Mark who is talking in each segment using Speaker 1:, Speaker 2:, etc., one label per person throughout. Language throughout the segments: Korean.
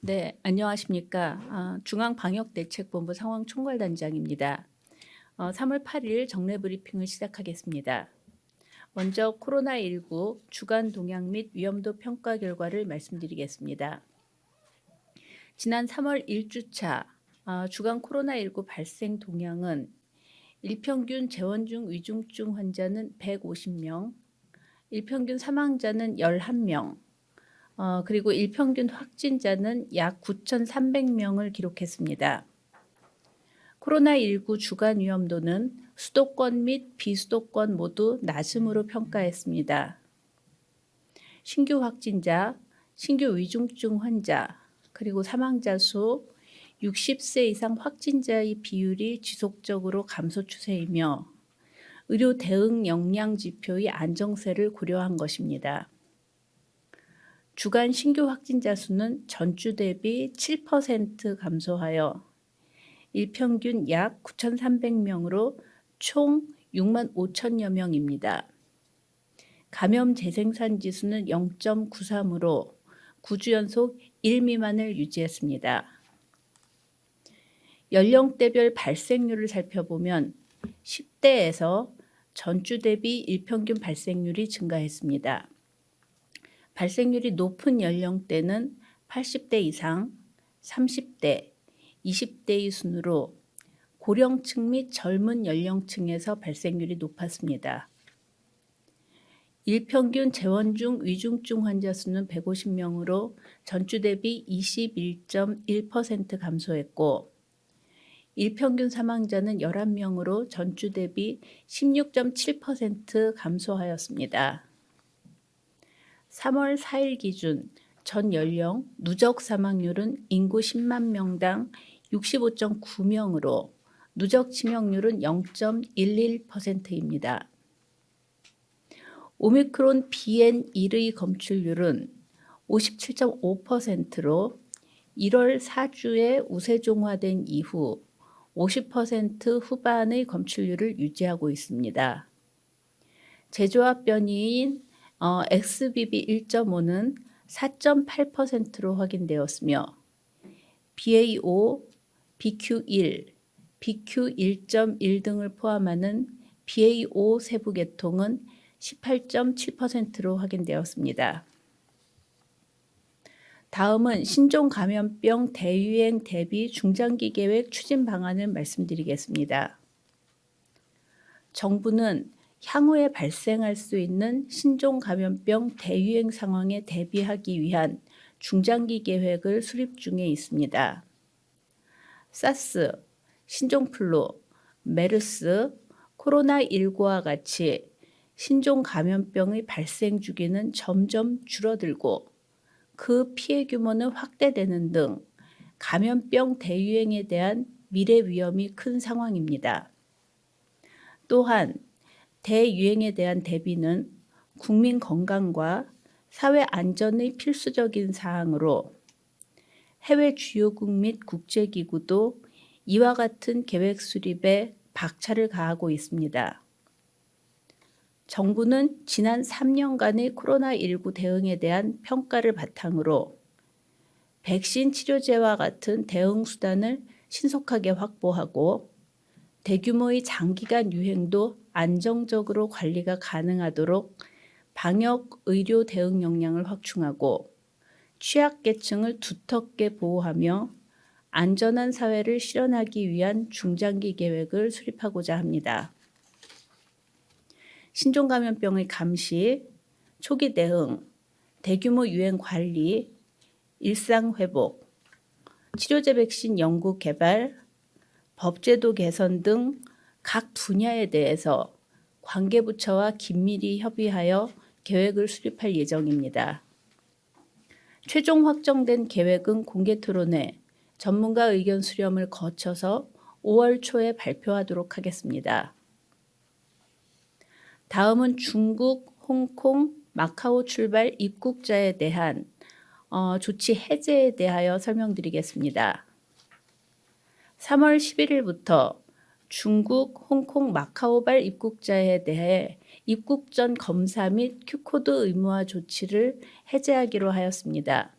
Speaker 1: 네, 안녕하십니까. 중앙방역대책본부 상황총괄단장입니다. 3월 8일 정례 브리핑을 시작하겠습니다. 먼저 코로나19 주간 동향 및 위험도 평가 결과를 말씀드리겠습니다. 지난 3월 1주차 주간 코로나19 발생 동향은 일평균 재원 중 위중증 환자는 150명, 일평균 사망자는 11명, 그리고 일평균 확진자는 약 9,300명을 기록했습니다. 코로나19 주간 위험도는 수도권 및 비수도권 모두 낮음으로 평가했습니다. 신규 확진자, 신규 위중증 환자, 그리고 사망자 수, 60세 이상 확진자의 비율이 지속적으로 감소 추세이며 의료 대응 역량 지표의 안정세를 고려한 것입니다. 주간 신규 확진자 수는 전주 대비 7% 감소하여 일평균 약 9,300명으로 총 6만 5천여 명입니다. 감염 재생산 지수는 0.93으로 9주 연속 1 미만을 유지했습니다. 연령대별 발생률을 살펴보면 10대에서 전주 대비 일평균 발생률이 증가했습니다. 발생률이 높은 연령대는 80대 이상, 30대, 20대의 순으로 고령층 및 젊은 연령층에서 발생률이 높았습니다. 일평균 재원 중 위중증 환자 수는 150명으로 전주 대비 21.1% 감소했고 일평균 사망자는 11명으로 전주 대비 16.7% 감소하였습니다. 3월 4일 기준 전 연령 누적 사망률은 인구 10만 명당 65.9명으로 누적 치명률은 0.11%입니다. 오미크론 BN1의 검출률은 57.5%로 1월 4주에 우세종화된 이후 50% 후반의 검출률을 유지하고 있습니다. 재조합 변이인 XBB.1.5는 4.8%로 확인되었으며 BA.5, BQ.1, BQ.1.1 등을 포함하는 BA.5 세부 계통은 18.7%로 확인되었습니다. 다음은 신종 감염병 대유행 대비 중장기 계획 추진 방안을 말씀드리겠습니다. 정부는 향후에 발생할 수 있는 신종 감염병 대유행 상황에 대비하기 위한 중장기 계획을 수립 중에 있습니다. 사스, 신종플루, 메르스, 코로나19와 같이 신종 감염병의 발생 주기는 점점 줄어들고 그 피해 규모는 확대되는 등 감염병 대유행에 대한 미래 위험이 큰 상황입니다. 또한 대유행에 대한 대비는 국민 건강과 사회 안전의 필수적인 사항으로 해외 주요국 및 국제기구도 이와 같은 계획 수립에 박차를 가하고 있습니다. 정부는 지난 3년간의 코로나19 대응에 대한 평가를 바탕으로 백신 치료제와 같은 대응 수단을 신속하게 확보하고 대규모의 장기간 유행도 안정적으로 관리가 가능하도록 방역 의료 대응 역량을 확충하고 취약계층을 두텁게 보호하며 안전한 사회를 실현하기 위한 중장기 계획을 수립하고자 합니다. 신종감염병의 감시, 초기 대응, 대규모 유행 관리, 일상 회복, 치료제 백신 연구 개발, 법제도 개선 등 각 분야에 대해서 관계부처와 긴밀히 협의하여 계획을 수립할 예정입니다. 최종 확정된 계획은 공개 토론회, 전문가 의견 수렴을 거쳐서 5월 초에 발표하도록 하겠습니다. 다음은 중국, 홍콩, 마카오 출발 입국자에 대한 조치 해제에 대하여 설명드리겠습니다. 3월 11일부터 중국, 홍콩, 마카오발 입국자에 대해 입국 전 검사 및 Q코드 의무화 조치를 해제하기로 하였습니다.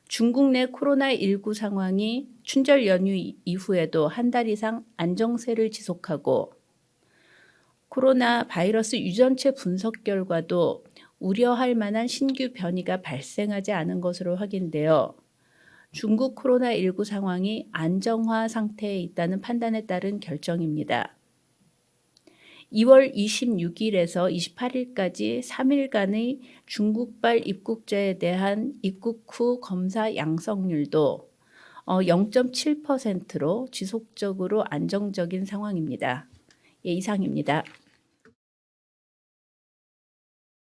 Speaker 1: 중국 내 코로나19 상황이 춘절 연휴 이후에도 한 달 이상 안정세를 지속하고 코로나 바이러스 유전체 분석 결과도 우려할 만한 신규 변이가 발생하지 않은 것으로 확인되어 중국 코로나19 상황이 안정화 상태에 있다는 판단에 따른 결정입니다. 2월 26일에서 28일까지 3일간의 중국발 입국자에 대한 입국 후 검사 양성률도 0.7%로 지속적으로 안정적인 상황입니다. 예, 이상입니다.